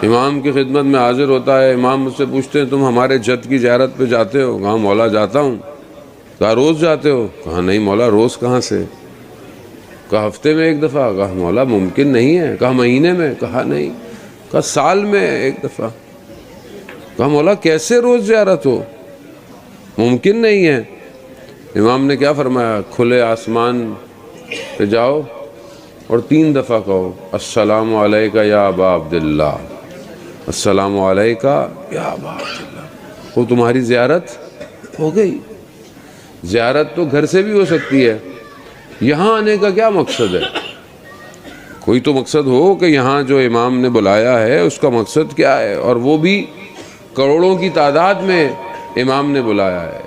امام کی خدمت میں حاضر ہوتا ہے، امام مجھ سے پوچھتے ہیں تم ہمارے جد کی زیارت پہ جاتے ہو؟ کہا مولا جاتا ہوں۔ کہا روز جاتے ہو؟ کہا نہیں مولا روز کہاں سے؟ کہا ہفتے میں ایک دفعہ؟ کہا مولا ممکن نہیں ہے۔ کہا مہینے میں؟ کہا نہیں۔ کہا سال میں ایک دفعہ؟ کہا مولا کیسے روز زیارت ہو، ممکن نہیں ہے۔ امام نے کیا فرمایا؟ کھلے آسمان پہ جاؤ اور 3 دفعہ کہو السلام علیکہ یا ابا عبداللہ، السلام علیکہ یا ابا عبداللہ، وہ تمہاری زیارت ہو گئی۔ زیارت تو گھر سے بھی ہو سکتی ہے، یہاں آنے کا کیا مقصد ہے؟ کوئی تو مقصد ہو کہ یہاں جو امام نے بلایا ہے اس کا مقصد کیا ہے، اور وہ بھی کروڑوں کی تعداد میں امام نے بلایا ہے،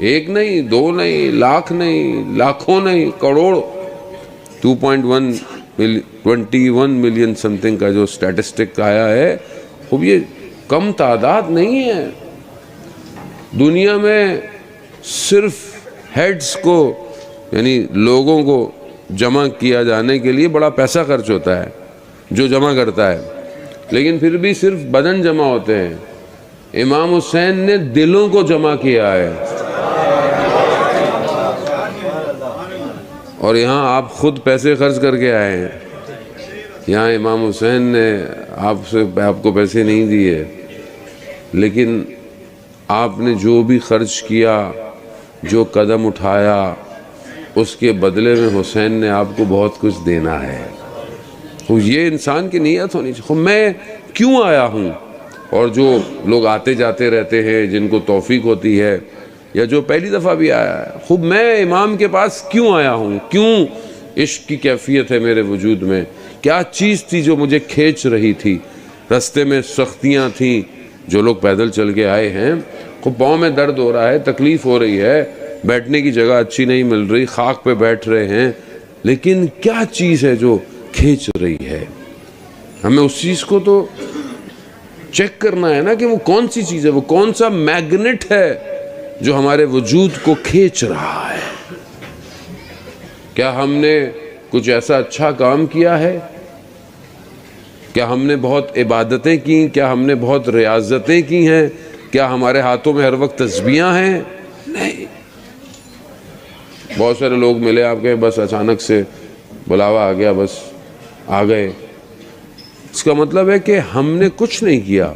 1 نہیں 2 نہیں، لاکھ نہیں، لاکھوں نہیں، کروڑ، 2.21 ملین سم تھنگ کا جو سٹیٹسٹک آیا ہے، خوب یہ کم تعداد نہیں ہے۔ دنیا میں صرف ہیڈز کو یعنی لوگوں کو جمع کیا جانے کے لیے بڑا پیسہ خرچ ہوتا ہے جو جمع کرتا ہے، لیکن پھر بھی صرف بدن جمع ہوتے ہیں۔ امام حسین نے دلوں کو جمع کیا ہے، اور یہاں آپ خود پیسے خرچ کر کے آئے ہیں، یہاں امام حسین نے آپ کو پیسے نہیں دیے، لیکن آپ نے جو بھی خرچ کیا، جو قدم اٹھایا، اس کے بدلے میں حسین نے آپ کو بہت کچھ دینا ہے۔ یہ انسان کی نیت ہونی چاہیے، میں کیوں آیا ہوں؟ اور جو لوگ آتے جاتے رہتے ہیں جن کو توفیق ہوتی ہے، یا جو پہلی دفعہ بھی آیا ہے، خوب میں امام کے پاس کیوں آیا ہوں؟ کیوں عشق کی کیفیت ہے میرے وجود میں؟ کیا چیز تھی جو مجھے کھینچ رہی تھی؟ رستے میں سختیاں تھیں، جو لوگ پیدل چل کے آئے ہیں، خوب پاؤں میں درد ہو رہا ہے، تکلیف ہو رہی ہے، بیٹھنے کی جگہ اچھی نہیں مل رہی، خاک پہ بیٹھ رہے ہیں، لیکن کیا چیز ہے جو کھینچ رہی ہے؟ ہمیں اس چیز کو تو چیک کرنا ہے نا کہ وہ کون سی چیز ہے، وہ کون سا میگنٹ ہے جو ہمارے وجود کو کھینچ رہا ہے۔ کیا ہم نے کچھ ایسا اچھا کام کیا ہے؟ کیا ہم نے بہت عبادتیں کی؟ کیا ہم نے بہت ریاضتیں کی ہیں؟ کیا ہمارے ہاتھوں میں ہر وقت تسبیحاں ہیں؟ نہیں۔ بہت سارے لوگ ملے آپ کے، بس اچانک سے بلاوا آ گیا، بس آ گئے، اس کا مطلب ہے کہ ہم نے کچھ نہیں کیا،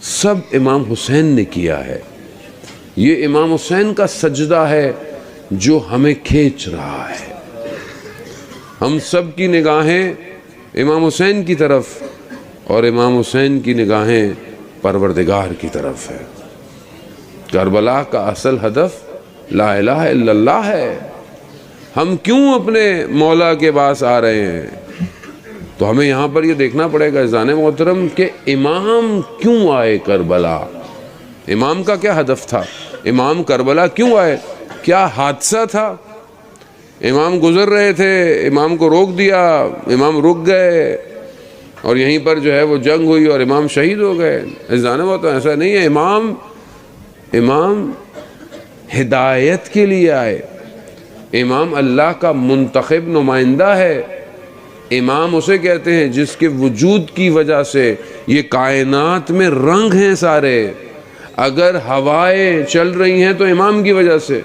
سب امام حسین نے کیا ہے۔ یہ امام حسین کا سجدہ ہے جو ہمیں کھینچ رہا ہے۔ ہم سب کی نگاہیں امام حسین کی طرف، اور امام حسین کی نگاہیں پروردگار کی طرف ہے۔ کربلا کا اصل ہدف لا الہ الا اللہ ہے۔ ہم کیوں اپنے مولا کے پاس آ رہے ہیں؟ تو ہمیں یہاں پر یہ دیکھنا پڑے گا اذان محترم کہ امام کیوں آئے کربلا؟ امام کا کیا ہدف تھا؟ امام کربلا کیوں آئے؟ کیا حادثہ تھا؟ امام گزر رہے تھے، امام کو روک دیا، امام رک گئے، اور یہیں پر جو ہے وہ جنگ ہوئی اور امام شہید ہو گئے؟ اذان محترم ایسا نہیں ہے۔ امام ہدایت کے لیے آئے، امام اللہ کا منتخب نمائندہ ہے۔ امام اسے کہتے ہیں جس کے وجود کی وجہ سے یہ کائنات میں رنگ ہیں سارے۔ اگر ہوائیں چل رہی ہیں تو امام کی وجہ سے،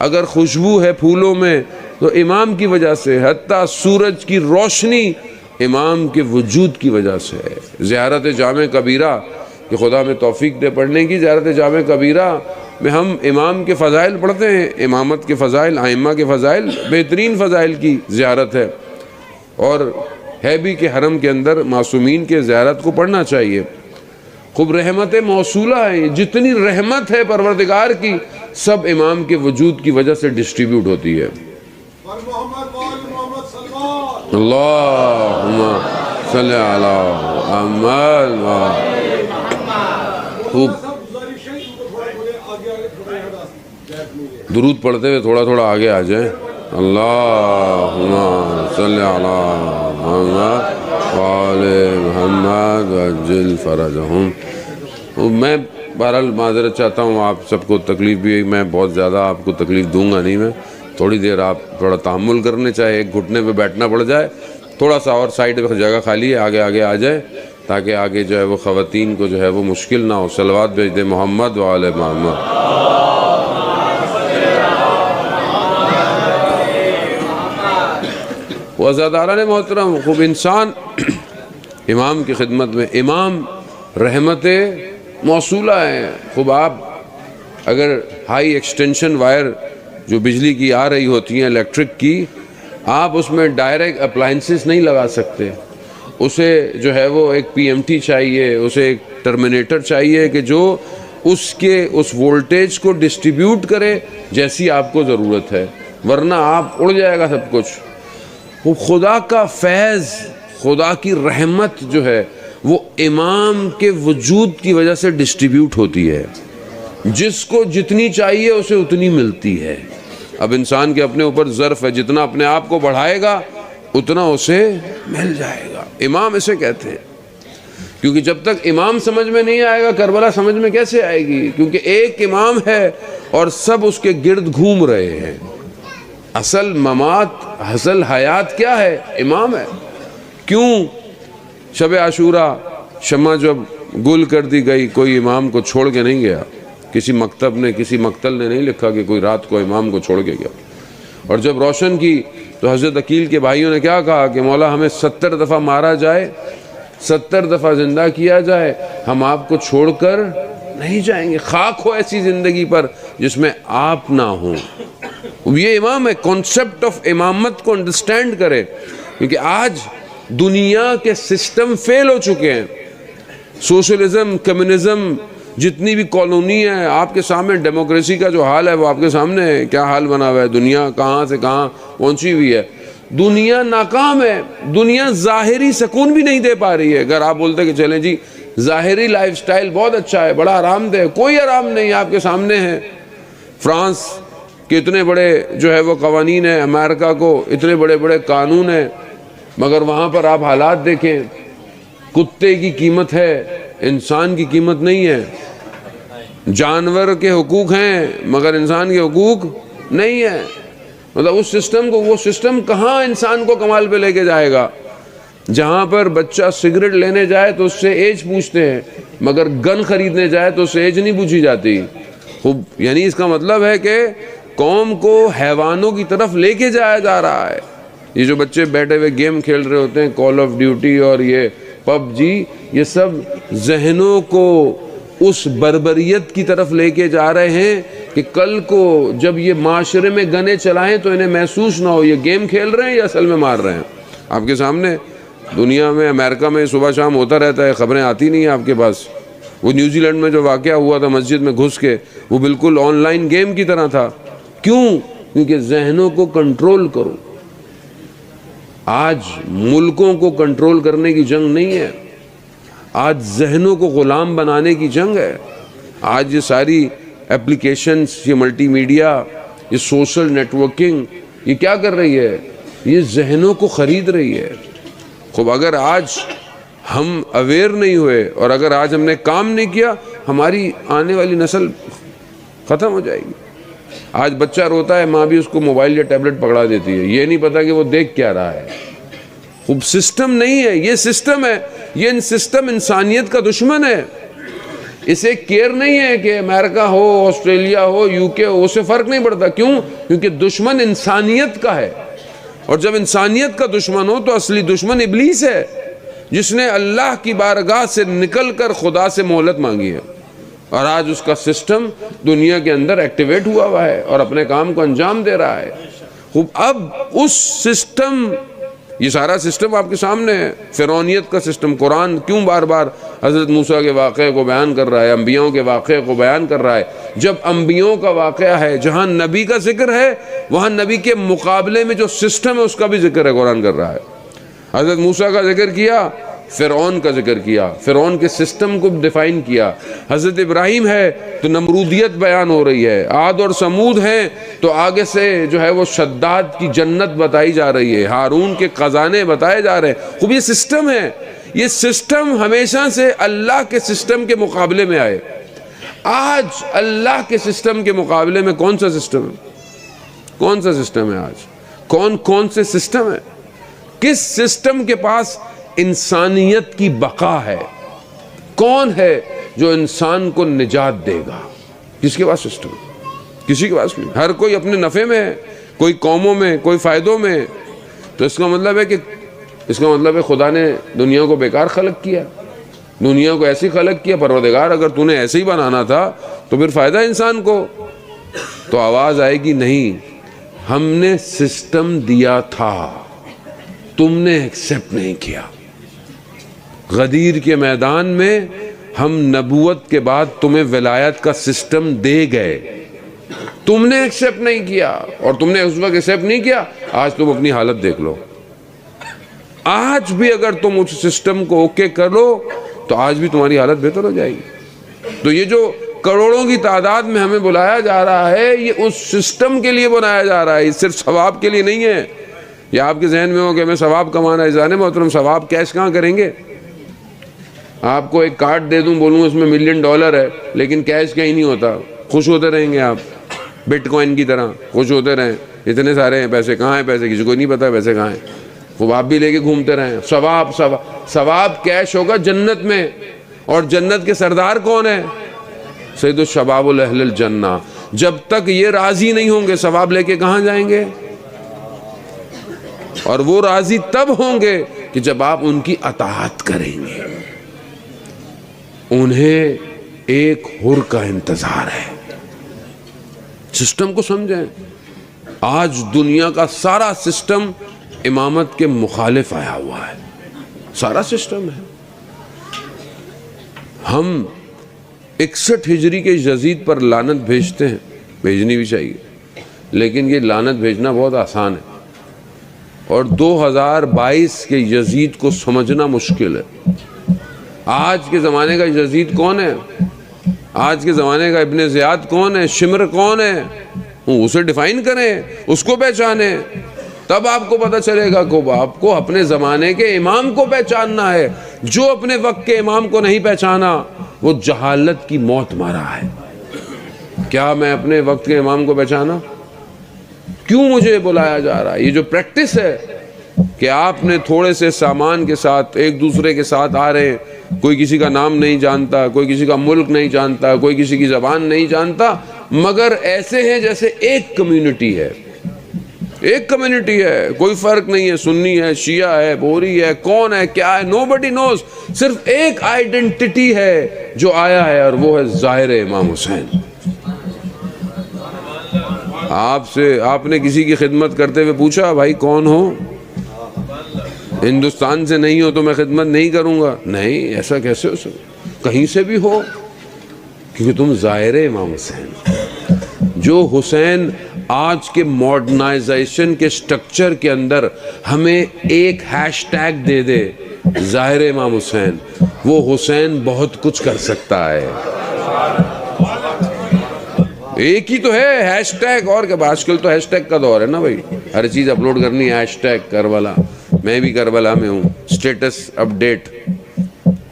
اگر خوشبو ہے پھولوں میں تو امام کی وجہ سے، حتیٰ سورج کی روشنی امام کے وجود کی وجہ سے ہے۔ زیارت جامع کبیرہ کہ خدا میں توفیق دے پڑھنے کی، زیارت جامع کبیرہ میں ہم امام کے فضائل پڑھتے ہیں، امامت کے فضائل، ائمہ کے فضائل، بہترین فضائل کی زیارت ہے، اور ہے بھی کہ حرم کے اندر معصومین کے زیارت کو پڑھنا چاہیے۔ خوب رحمت موصولہ ہے، جتنی رحمت ہے پروردگار کی سب امام کے وجود کی وجہ سے ڈسٹریبیوٹ ہوتی ہے۔ اللہم صلی علی محمد۔ خوب درود پڑھتے ہوئے تھوڑا تھوڑا آگے آ جائیں۔ اللہم صلی علی محمد وآل محمد وعجل فرجہم۔ میں بہرحال معذرت چاہتا ہوں، آپ سب کو تکلیف بھی ہے، میں بہت زیادہ آپ کو تکلیف دوں گا نہیں، میں تھوڑی دیر آپ تھوڑا تحمل کرنے، چاہے ایک گھٹنے پہ بیٹھنا پڑ جائے، تھوڑا سا اور سائڈ پہ جگہ خالی ہے، آگے آگے آ جائے، تاکہ آگے جو ہے وہ خواتین کو جو ہے وہ مشکل نہ ہو. صلوات بھیج دیں محمد و آل محمد. وعزاداران محترم، خوب انسان امام کی خدمت میں، امام رحمت موصولہ ہیں. خوب آپ اگر ہائی ایکسٹینشن وائر جو بجلی کی آ رہی ہوتی ہیں الیکٹرک کی، آپ اس میں ڈائریکٹ اپلائنسز نہیں لگا سکتے. اسے جو ہے وہ ایک پی ایم ٹی چاہیے، اسے ایک ٹرمینیٹر چاہیے کہ جو اس وولٹیج کو ڈسٹریبیوٹ کرے جیسی آپ کو ضرورت ہے، ورنہ آپ اڑ جائے گا سب کچھ. وہ خدا کا فیض، خدا کی رحمت جو ہے وہ امام کے وجود کی وجہ سے ڈسٹریبیوٹ ہوتی ہے. جس کو جتنی چاہیے اسے اتنی ملتی ہے. اب انسان کے اپنے اوپر ظرف ہے، جتنا اپنے آپ کو بڑھائے گا اتنا اسے مل جائے گا. امام اسے کہتے ہیں. کیونکہ جب تک امام سمجھ میں نہیں آئے گا کربلا سمجھ میں کیسے آئے گی؟ کیونکہ ایک امام ہے اور سب اس کے گرد گھوم رہے ہیں. اصل ممات، اصل حیات کیا ہے؟ امام ہے. کیوں شب عاشورہ شمع جب گل کر دی گئی، کوئی امام کو چھوڑ کے نہیں گیا. کسی مکتب نے، کسی مقتل نے نہیں لکھا کہ کوئی رات کو امام کو چھوڑ کے گیا. اور جب روشن کی تو حضرت عقیل کے بھائیوں نے کیا کہا کہ مولا ہمیں 70 دفعہ مارا جائے، 70 دفعہ زندہ کیا جائے، ہم آپ کو چھوڑ کر نہیں جائیں گے. خاک ہو ایسی زندگی پر جس میں آپ نہ ہوں. یہ امام ہے. کانسیپٹ آف امامت کو انڈرسٹینڈ کرے، کیونکہ آج دنیا کے سسٹم فیل ہو چکے ہیں. سوشلزم، کمیونزم، جتنی بھی کالونی ہے آپ کے سامنے، ڈیموکریسی کا جو حال ہے وہ آپ کے سامنے ہے. کیا حال بنا ہوا ہے، دنیا کہاں سے کہاں پہنچی ہوئی ہے. دنیا ناکام ہے. دنیا ظاہری سکون بھی نہیں دے پا رہی ہے. اگر آپ بولتے کہ چلیں جی ظاہری لائف سٹائل بہت اچھا ہے، بڑا آرام دہ، کوئی آرام نہیں آپ کے سامنے ہے. فرانس کے اتنے بڑے جو ہے وہ قوانین ہیں، امریکہ کو اتنے بڑے بڑے قانون ہیں، مگر وہاں پر آپ حالات دیکھیں. کتے کی قیمت ہے، انسان کی قیمت نہیں ہے. جانور کے حقوق ہیں مگر انسان کے حقوق نہیں ہے. مطلب اس سسٹم کو، وہ سسٹم کہاں انسان کو کمال پہ لے کے جائے گا؟ جہاں پر بچہ سگریٹ لینے جائے تو اس سے ایج پوچھتے ہیں، مگر گن خریدنے جائے تو اس سے ایج نہیں پوچھی جاتی. خوب یعنی اس کا مطلب ہے کہ قوم کو حیوانوں کی طرف لے کے جایا جا رہا ہے. یہ جو بچے بیٹھے ہوئے گیم کھیل رہے ہوتے ہیں، کال آف ڈیوٹی اور یہ پب جی، یہ سب ذہنوں کو اس بربریت کی طرف لے کے جا رہے ہیں کہ کل کو جب یہ معاشرے میں گنے چلائیں تو انہیں محسوس نہ ہو یہ گیم کھیل رہے ہیں یا اصل میں مار رہے ہیں. آپ کے سامنے دنیا میں، امریکہ میں صبح شام ہوتا رہتا ہے، خبریں آتی نہیں ہیں آپ کے پاس. وہ نیوزی لینڈ میں جو واقعہ ہوا تھا مسجد میں گھس کے، وہ بالکل آن لائن گیم کی طرح تھا. کیوں؟ کیونکہ ذہنوں کو کنٹرول کرو. آج ملکوں کو کنٹرول کرنے کی جنگ نہیں ہے، آج ذہنوں کو غلام بنانے کی جنگ ہے. آج یہ ساری اپلیکیشنز، یہ ملٹی میڈیا، یہ سوشل نیٹورکنگ، یہ کیا کر رہی ہے؟ یہ ذہنوں کو خرید رہی ہے. خوب اگر آج ہم اویئر نہیں ہوئے اور اگر آج ہم نے کام نہیں کیا، ہماری آنے والی نسل ختم ہو جائے گی. آج بچہ روتا ہے، ماں بھی اس کو موبائل یا ٹیبلٹ پکڑا دیتی ہے، یہ نہیں پتا کہ وہ دیکھ کیا رہا ہے. خوب سسٹم نہیں ہے، یہ سسٹم ہے. یہ سسٹم انسانیت کا دشمن ہے. اسے کیئر نہیں ہے کہ امریکہ ہو، آسٹریلیا ہو، یو کے ہو، اسے فرق نہیں پڑتا. کیوں؟ کیونکہ دشمن انسانیت کا ہے. اور جب انسانیت کا دشمن ہو تو اصلی دشمن ابلیس ہے، جس نے اللہ کی بارگاہ سے نکل کر خدا سے مہلت مانگی ہے. اور آج اس کا سسٹم دنیا کے اندر ایکٹیویٹ ہوا ہے اور اپنے کام کو انجام دے رہا ہے. خوب اب اس سسٹم، یہ سارا سسٹم آپ کے سامنے ہے. فرعونیت کا سسٹم. قرآن کیوں بار بار حضرت موسیٰ کے واقعے کو بیان کر رہا ہے، انبیاءوں کے واقعے کو بیان کر رہا ہے؟ جب انبیاءوں کا واقعہ ہے، جہاں نبی کا ذکر ہے، وہاں نبی کے مقابلے میں جو سسٹم ہے اس کا بھی ذکر ہے. قرآن کر رہا ہے. حضرت موسیٰ کا ذکر کیا، فرعون کا ذکر کیا، فرعون کے سسٹم کو ڈیفائن کیا. حضرت ابراہیم ہے تو نمرودیت بیان ہو رہی ہے. عاد اور سمود ہیں تو آگے سے جو ہے وہ شداد کی جنت بتائی جا رہی ہے، ہارون کے خزانے بتائے جا رہے ہیں. خوب یہ سسٹم ہے. یہ سسٹم ہمیشہ سے اللہ کے سسٹم کے مقابلے میں آئے. آج اللہ کے سسٹم کے مقابلے میں کون سا سسٹم ہے؟ کون سا سسٹم ہے آج؟ کون سے سسٹم ہے؟ کس سسٹم کے پاس انسانیت کی بقا ہے. کون ہے جو انسان کو نجات دے گا؟ کس کے پاس سسٹم؟ کسی کے پاس نہیں. ہر کوئی اپنے نفع میں ہے، کوئی قوموں میں، کوئی فائدوں میں. تو اس کا مطلب ہے خدا نے دنیا کو بیکار خلق کیا، دنیا کو ایسی خلق کیا. پروردگار اگر تو نے ایسے ہی بنانا تھا تو پھر فائدہ انسان کو. تو آواز آئے گی نہیں، ہم نے سسٹم دیا تھا، تم نے ایکسیپٹ نہیں کیا. غدیر کے میدان میں ہم نبوت کے بعد تمہیں ولایت کا سسٹم دے گئے، تم نے ایکسیپٹ نہیں کیا. اور تم نے اس وقت ایکسیپٹ نہیں کیا. آج تم اپنی حالت دیکھ لو. آج بھی اگر تم اس سسٹم کو اوکے کر لو تو آج بھی تمہاری حالت بہتر ہو جائے گی. تو یہ جو کروڑوں کی تعداد میں ہمیں بلایا جا رہا ہے، یہ اس سسٹم کے لیے بنایا جا رہا ہے، یہ صرف ثواب کے لیے نہیں ہے. یہ آپ کے ذہن میں ہو کہ ہمیں ثواب کمانا ہے. جانے محترم، ثواب کیش کہاں کریں گے؟ آپ کو ایک کارڈ دے دوں، بولوں اس میں $1,000,000 ہے، لیکن کیش کہیں نہیں ہوتا. خوش ہوتے رہیں گے آپ، بٹ کوائن کی طرح خوش ہوتے رہیں. اتنے سارے ہیں پیسے، کہاں ہیں پیسے؟ کسی کو نہیں پتا پیسے کہاں ہیں. وہ آپ بھی لے کے گھومتے رہیں. ثواب کیش ہوگا جنت میں. اور جنت کے سردار کون ہے؟ سید الشباب اہل الجنہ. جب تک یہ راضی نہیں ہوں گے ثواب لے کے کہاں جائیں گے؟ اور وہ راضی تب ہوں گے کہ جب آپ ان کی اطاعت کریں گے. انہیں ایک حر کا انتظار ہے. سسٹم کو سمجھیں. آج دنیا کا سارا سسٹم امامت کے مخالف آیا ہوا ہے. سارا سسٹم ہے. ہم 61 ہجری کے یزید پر لعنت بھیجتے ہیں، بھیجنی بھی چاہیے، لیکن یہ لعنت بھیجنا بہت آسان ہے، اور 2022 کے یزید کو سمجھنا مشکل ہے. آج کے زمانے کا یزید کون ہے؟ آج کے زمانے کا ابن زیاد کون ہے؟ شمر کون ہے؟ اسے ڈیفائن کریں، اس کو پہچانیں، تب آپ کو پتہ چلے گا کہ آپ کو اپنے زمانے کے امام کو پہچاننا ہے. جو اپنے وقت کے امام کو نہیں پہچانا وہ جہالت کی موت مارا ہے. کیا میں اپنے وقت کے امام کو پہچانا؟ کیوں مجھے بلایا جا رہا ہے؟ یہ جو پریکٹس ہے کہ آپ نے تھوڑے سے سامان کے ساتھ ایک دوسرے کے ساتھ آ رہے ہیں، کوئی کسی کا نام نہیں جانتا، کوئی کسی کا ملک نہیں جانتا، کوئی کسی کی زبان نہیں جانتا، مگر ایسے ہیں جیسے ایک کمیونٹی ہے. ایک کمیونٹی ہے، کوئی فرق نہیں ہے، سنی ہے، شیعہ ہے، بوری ہے، کون ہے، کیا ہے، نوبڈی نوز. صرف ایک آئیڈینٹی ہے جو آیا ہے، اور وہ ہے ظاہر امام حسین. آپ نے کسی کی خدمت کرتے ہوئے پوچھا بھائی کون ہو؟ ہندوستان سے نہیں ہو تو میں خدمت نہیں کروں گا. نہیں، ایسا کیسے ہو سکتا؟ کہیں سے بھی ہو، کیونکہ تم ظاہر امام حسین. جو حسین آج کے ماڈرنائزیشن کے سٹرکچر کے اندر ہمیں ایک ہیش ٹیگ دے دے، ظاہر امام حسین، وہ حسین بہت کچھ کر سکتا ہے. ایک ہی تو ہے ہیش ٹیگ. اور کیا؟ آج کل تو ہیش ٹیگ کا دور ہے نا بھائی، ہر چیز اپلوڈ کرنی ہے، ہیش ٹیگ کربلا. میں بھی کربلا میں ہوں. اسٹیٹس اپڈیٹ،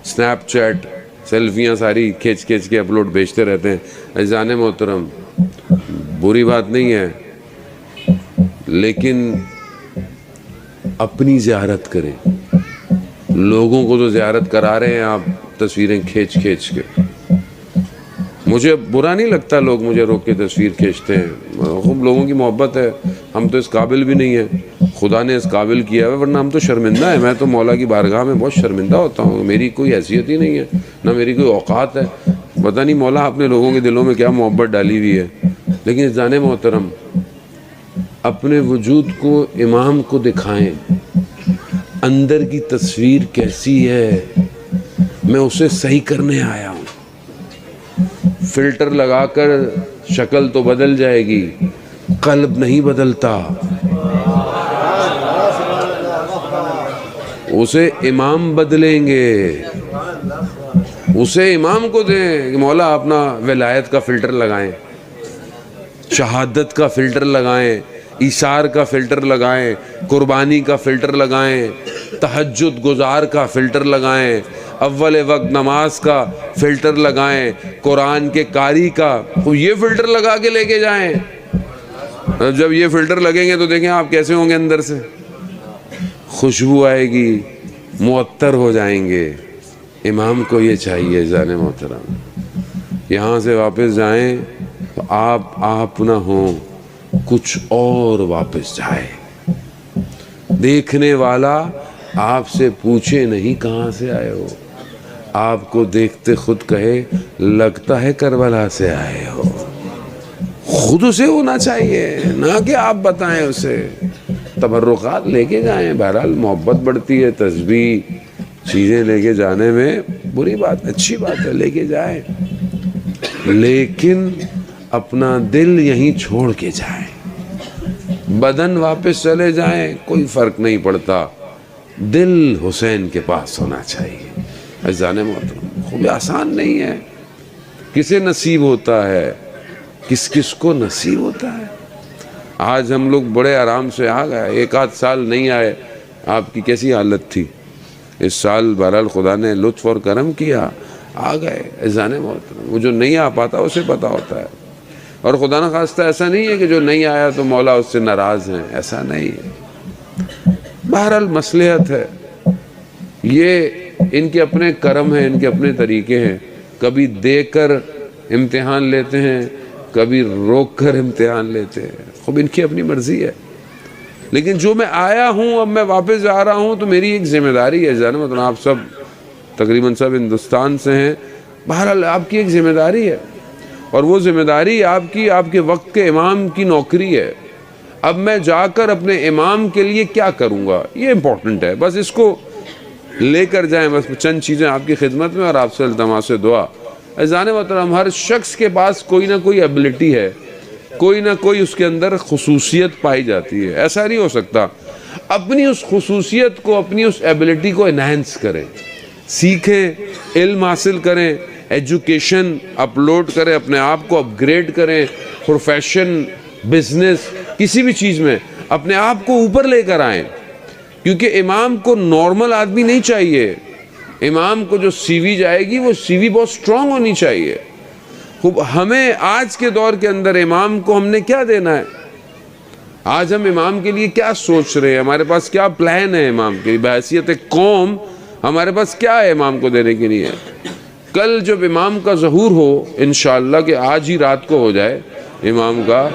سنیپ چیٹ، سیلفیاں ساری کھینچ کے اپلوڈ بھیجتے رہتے ہیں. عزیزان محترم، بری بات نہیں ہے، لیکن اپنی زیارت کریں. لوگوں کو تو زیارت کرا رہے ہیں آپ تصویریں کھینچ کے. مجھے برا نہیں لگتا لوگ مجھے روک کے تصویر کھینچتے ہیں، خوب لوگوں کی محبت ہے. ہم تو اس قابل بھی نہیں ہیں، خدا نے اس قابل کیا ہے، ورنہ ہم تو شرمندہ ہیں. میں تو مولا کی بارگاہ میں بہت شرمندہ ہوتا ہوں. میری کوئی حیثیت ہی نہیں ہے، نہ میری کوئی اوقات ہے. پتہ نہیں مولا اپنے لوگوں کے دلوں میں کیا محبت ڈالی ہوئی ہے. لیکن جانے محترم، اپنے وجود کو امام کو دکھائیں. اندر کی تصویر کیسی ہے، میں اسے صحیح کرنے آیا ہوں. فلٹر لگا کر شکل تو بدل جائے گی، قلب نہیں بدلتا. اسے امام بدلیں گے. اسے امام کو دیں کہ مولا اپنا ولایت کا فلٹر لگائیں، شہادت کا فلٹر لگائیں، ایثار کا فلٹر لگائیں، قربانی کا فلٹر لگائیں، تہجد گزار کا فلٹر لگائیں، اول وقت نماز کا فلٹر لگائیں، قرآن کے قاری کا. یہ فلٹر لگا کے لے کے جائیں. جب یہ فلٹر لگیں گے تو دیکھیں آپ کیسے ہوں گے. اندر سے خوشبو آئے گی، معطر ہو جائیں گے. امام کو یہ چاہیے جان محترم, یہاں سے واپس جائیں تو آپ نہ ہوں, کچھ اور واپس جائے. دیکھنے والا آپ سے پوچھے نہیں کہاں سے آئے ہو, آپ کو دیکھتے خود کہے لگتا ہے کربلا سے آئے ہو. خود اسے ہونا چاہیے, نہ کہ آپ بتائیں اسے. تبرکات لے کے جائیں, بہرحال محبت بڑھتی ہے, تسبیح چیزیں لے کے جانے میں بری بات, اچھی بات ہے, لے کے جائیں, لیکن اپنا دل یہیں چھوڑ کے جائیں. بدن واپس چلے جائیں کوئی فرق نہیں پڑتا, دل حسین کے پاس ہونا چاہیے. عزیزان محترم, خوب آسان نہیں ہے. کسے نصیب ہوتا ہے, کس کو نصیب ہوتا ہے. آج ہم لوگ بڑے آرام سے آ گئے, ایک آدھ سال نہیں آئے, آپ کی کیسی حالت تھی. اس سال بہرحال خدا نے لطف اور کرم کیا, آ گئے. عزیزان محترم, وہ جو نہیں آ پاتا اسے پتا ہوتا ہے, اور خدا نہ خواستہ ایسا نہیں ہے کہ جو نہیں آیا تو مولا اس سے ناراض ہیں, ایسا نہیں ہے. بہرحال مصلحت ہے, یہ ان کے اپنے کرم ہیں, ان کے اپنے طریقے ہیں. کبھی دے کر امتحان لیتے ہیں, کبھی روک کر امتحان لیتے ہیں, خوب ان کی اپنی مرضی ہے. لیکن جو میں آیا ہوں, اب میں واپس جا رہا ہوں, تو میری ایک ذمہ داری ہے. جانا مطلب آپ سب تقریباً سب ہندوستان سے ہیں, بہرحال آپ کی ایک ذمہ داری ہے, اور وہ ذمہ داری آپ کے وقت کے امام کی نوکری ہے. اب میں جا کر اپنے امام کے لیے کیا کروں گا, یہ امپورٹنٹ ہے. بس اس کو لے کر جائیں, بس چند چیزیں آپ کی خدمت میں, اور آپ سے التماس دعا. عزیزان محترم, ہر شخص کے پاس کوئی نہ کوئی ایبلٹی ہے, کوئی نہ کوئی اس کے اندر خصوصیت پائی جاتی ہے. ایسا نہیں ہو سکتا. اپنی اس خصوصیت کو, اپنی اس ایبلٹی کو انہینس کریں, سیکھیں, علم حاصل کریں, ایجوکیشن اپلوڈ کریں, اپنے آپ کو اپ گریڈ کریں, پروفیشن, بزنس, کسی بھی چیز میں اپنے آپ کو اوپر لے کر آئیں. کیونکہ امام کو نارمل آدمی نہیں چاہیے. امام کو جو سی وی جائے گی, وہ سی وی بہت سٹرونگ ہونی چاہیے. ہمیں آج کے دور کے اندر امام کو ہم نے کیا دینا ہے, آج ہم امام کے لیے کیا سوچ رہے ہیں, ہمارے پاس کیا پلان ہے امام کے لیے, بحیثیت قوم ہمارے پاس کیا ہے امام کو دینے کے لیے. کل جب امام کا ظہور ہو, انشاءاللہ کہ آج ہی رات کو ہو جائے امام کا,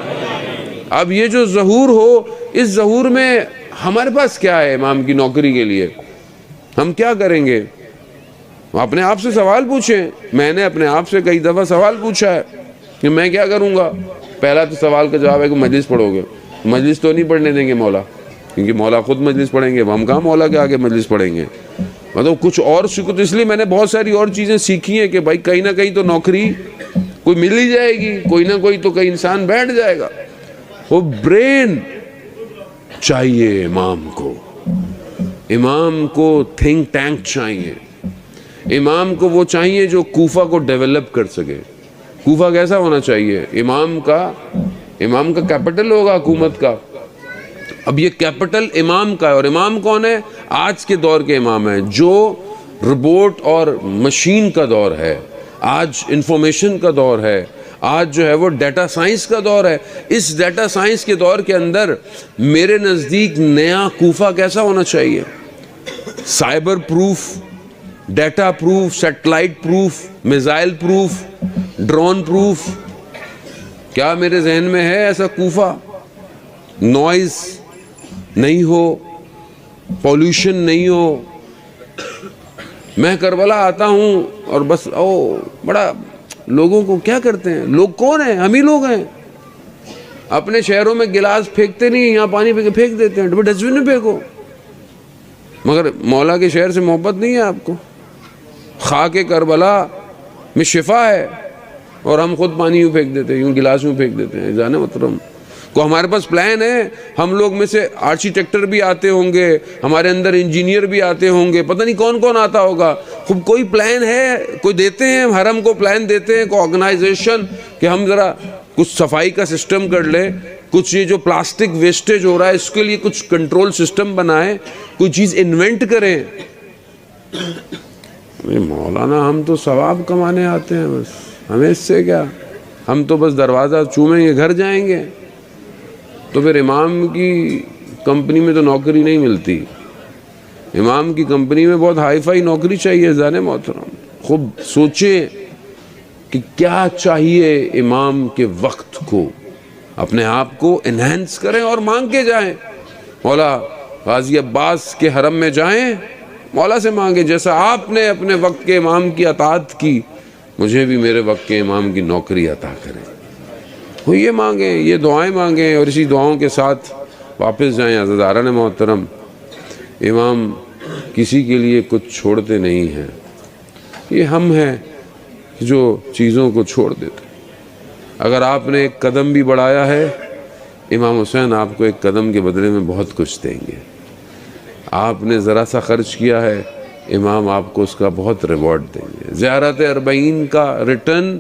اب یہ جو ظہور ہو, اس ظہور میں ہمارے پاس کیا ہے امام کی نوکری کے لیے, ہم کیا کریں گے. اپنے آپ سے سوال پوچھیں. میں نے اپنے آپ سے کئی دفعہ سوال پوچھا ہے کہ میں کیا کروں گا. پہلا تو سوال کا جواب ہے کہ مجلس پڑھو گے. مجلس تو نہیں پڑھنے دیں گے مولا, کیونکہ مولا خود مجلس پڑھیں گے, ہم کہاں مولا کے آگے مجلس پڑھیں گے. مطلب کچھ اور سیکھو. تو اس لیے میں نے بہت ساری اور چیزیں سیکھی ہیں کہ بھائی کہیں نہ کہیں تو نوکری کوئی مل ہی جائے گی, کوئی نہ کوئی تو کئی انسان بیٹھ جائے گا. وہ برین چاہیے امام کو, امام کو تھنک ٹینک چاہیے, امام کو وہ چاہیے جو کوفہ کو ڈیولپ کر سکے. کوفہ کیسا ہونا چاہیے, امام کا کیپٹل ہوگا حکومت کا. اب یہ کیپٹل امام کا ہے, اور امام کون ہے, آج کے دور کے امام ہیں, جو روبوٹ اور مشین کا دور ہے, آج انفارمیشن کا دور ہے, آج جو ہے وہ ڈیٹا سائنس کا دور ہے. اس ڈیٹا سائنس کے دور کے اندر میرے نزدیک نیا کوفہ کیسا ہونا چاہیے, cyber proof, data proof, satellite proof, missile proof, drone proof. کیا میرے ذہن میں ہے ایسا کوفہ؟ نوائز نہیں ہو, پولوشن نہیں ہو. میں کربلا آتا ہوں اور بس بڑا لوگوں کو کیا کرتے ہیں, لوگ کون ہیں, ہم ہی لوگ ہیں. اپنے شہروں میں گلاس پھینکتے نہیں, یہاں پانی پھینک دیتے ہیں, ڈسٹ بن میں پھینکو. مگر مولا کے شہر سے محبت نہیں ہے آپ کو. خاک کربلا میں شفا ہے, اور ہم خود پانی یوں پھینک دیتے ہیں, یوں گلاس یوں پھینک دیتے ہیں. جانے محترم کو ہمارے پاس پلان ہے. ہم لوگ میں سے آرکیٹیکٹر بھی آتے ہوں گے, ہمارے اندر انجینئر بھی آتے ہوں گے, پتہ نہیں کون کون آتا ہوگا. خوب کوئی پلان ہے, کوئی دیتے ہیں حرم کو پلان دیتے ہیں, کوئی آرگنائزیشن کہ ہم ذرا کچھ صفائی کا سسٹم کر لیں, کچھ یہ جو پلاسٹک ویسٹیج ہو رہا ہے اس کے لیے کچھ کنٹرول سسٹم بنائیں, کوئی چیز انوینٹ کریں. مولانا ہم تو ثواب کمانے آتے ہیں, بس ہمیں اس سے کیا, ہم تو بس دروازہ چومیں گے گھر جائیں گے. تو پھر امام کی کمپنی میں تو نوکری نہیں ملتی. امام کی کمپنی میں بہت ہائی فائی نوکری چاہیے زانے محترم. خوب سوچیں کہ کیا چاہیے امام کے وقت کو، اپنے آپ کو انہینس کریں اور مانگ کے جائیں. مولا غازی عباس کے حرم میں جائیں، مولا سے مانگیں جیسا آپ نے اپنے وقت کے امام کی اطاعت کی، مجھے بھی میرے وقت کے امام کی نوکری عطا کریں. وہ یہ مانگیں، یہ دعائیں مانگیں، اور اسی دعاؤں کے ساتھ واپس جائیں. عزیزاران محترم، امام کسی کے لیے کچھ چھوڑتے نہیں ہیں. یہ ہم ہیں جو چیزوں کو چھوڑ دیتے. اگر آپ نے ایک قدم بھی بڑھایا ہے، امام حسین آپ کو ایک قدم کے بدلے میں بہت کچھ دیں گے. آپ نے ذرا سا خرچ کیا ہے، امام آپ کو اس کا بہت ریوارڈ دیں گے. زیارت اربعین کا ریٹرن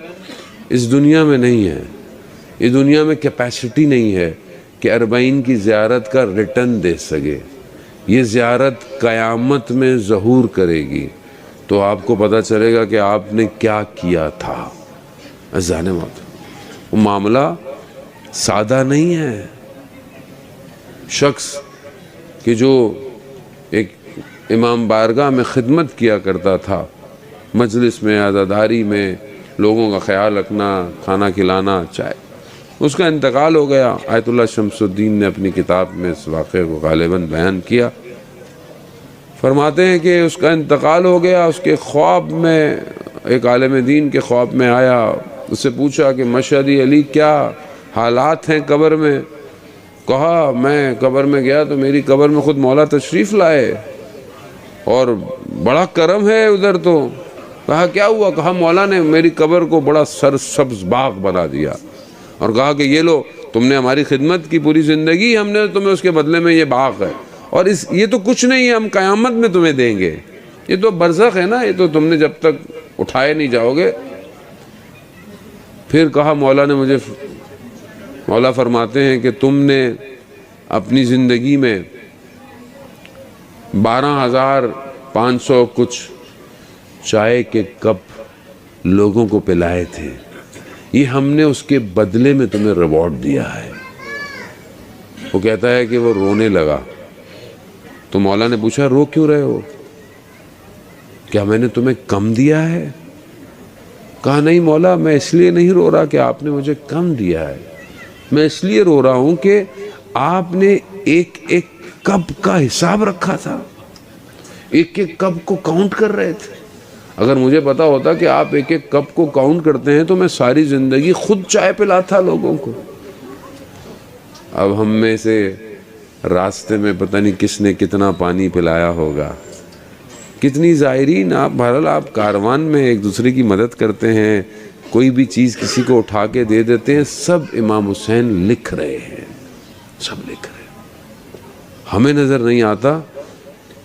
اس دنیا میں نہیں ہے. اس دنیا میں کیپیسٹی نہیں ہے کہ اربعین کی زیارت کا ریٹرن دے سکے. یہ زیارت قیامت میں ظہور کرے گی تو آپ کو پتہ چلے گا کہ آپ نے کیا کیا تھا. عزیزان محترم، وہ معاملہ سادہ نہیں ہے. شخص کہ جو ایک امام بارگاہ میں خدمت کیا کرتا تھا، مجلس میں، عزاداری میں، لوگوں کا خیال رکھنا، کھانا کھلانا، چائے، اس کا انتقال ہو گیا. آیت اللہ شمس الدین نے اپنی کتاب میں اس واقعے کو غالباً بیان کیا. فرماتے ہیں کہ اس کا انتقال ہو گیا. اس کے خواب میں ایک عالم دین کے خواب میں آیا، اس سے پوچھا کہ مشہدی علی کیا حالات ہیں قبر میں؟ کہا میں قبر میں گیا تو میری قبر میں خود مولا تشریف لائے اور بڑا کرم ہے ادھر. تو کہا کیا ہوا؟ کہا مولا نے میری قبر کو بڑا سرسبز باغ بنا دیا اور کہا کہ یہ لو، تم نے ہماری خدمت کی پوری زندگی، ہم نے تمہیں اس کے بدلے میں یہ باغ ہے، اور یہ تو کچھ نہیں ہے، ہم قیامت میں تمہیں دیں گے. یہ تو برزخ ہے نا، یہ تو تم نے جب تک اٹھائے نہیں جاؤ گے. پھر کہا مولا فرماتے ہیں کہ تم نے اپنی زندگی میں 12,500 کچھ چائے کے کپ لوگوں کو پلائے تھے، یہ ہم نے اس کے بدلے میں تمہیں ریوارڈ دیا ہے. وہ کہتا ہے کہ وہ رونے لگا. تو مولا نے پوچھا رو کیوں رہے ہو؟ کیا میں نے تمہیں کم دیا ہے؟ کہا نہیں مولا، میں اس لیے نہیں رو رہا کہ آپ نے مجھے کم دیا ہے، میں اس لیے رو رہا ہوں کہ آپ نے ایک ایک کپ کا حساب رکھا تھا، ایک ایک کپ کو کاؤنٹ کر رہے تھے. اگر مجھے پتا ہوتا کہ آپ ایک ایک کپ کو کاؤنٹ کرتے ہیں تو میں ساری زندگی خود چائے پلاتا لوگوں کو. اب ہم میں سے راستے میں پتہ نہیں کس نے کتنا پانی پلایا ہوگا، کتنی زائرین. آپ بہرحال آپ کاروان میں ایک دوسرے کی مدد کرتے ہیں، کوئی بھی چیز کسی کو اٹھا کے دے دیتے ہیں. سب امام حسین لکھ رہے ہیں، سب لکھ رہے ہیں. ہمیں نظر نہیں آتا.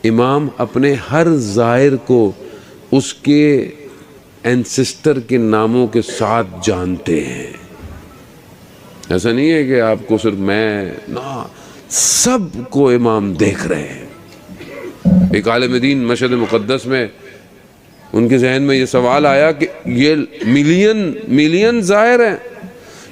امام اپنے ہر زائر کو اس کے اینسسٹر کے ناموں کے ساتھ جانتے ہیں. ایسا نہیں ہے کہ آپ کو صرف نہ، سب کو امام دیکھ رہے ہیں. ایک عالم دین مشہد مقدس میں ان کے ذہن میں یہ سوال آیا کہ یہ ملین زائر ہیں،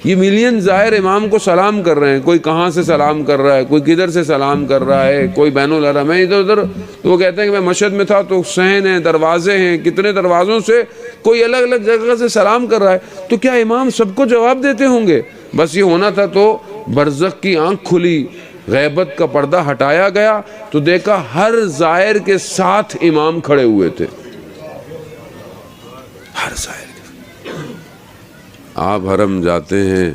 یہ ملین زائر امام کو سلام کر رہے ہیں. کوئی کہاں سے سلام کر رہا ہے، کوئی کدھر سے سلام کر رہا ہے، کوئی بین الحرم ہے، ادھر ادھر. تو وہ کہتے ہیں کہ میں مشہد میں تھا تو صحن ہیں، دروازے ہیں، کتنے دروازوں سے کوئی الگ الگ جگہ سے سلام کر رہا ہے. تو کیا امام سب کو جواب دیتے ہوں گے؟ بس یہ ہونا تھا تو برزخ کی آنکھ کھلی، غیبت کا پردہ ہٹایا گیا تو دیکھا ہر زائر کے ساتھ امام کھڑے ہوئے تھے. ہر زائر کے ساتھ. آپ حرم جاتے ہیں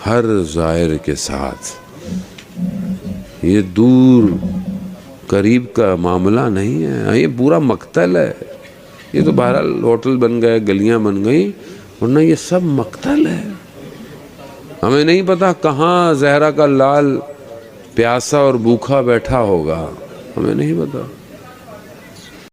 ہر زائر کے ساتھ. یہ دور قریب کا معاملہ نہیں ہے، یہ پورا مقتل ہے. یہ تو بہرحال ہوٹل بن گئے، گلیاں بن گئی، ورنہ یہ سب مقتل ہے. ہمیں نہیں پتا کہاں زہرا کا لال پیاسا اور بھوکا بیٹھا ہوگا، ہمیں نہیں پتا.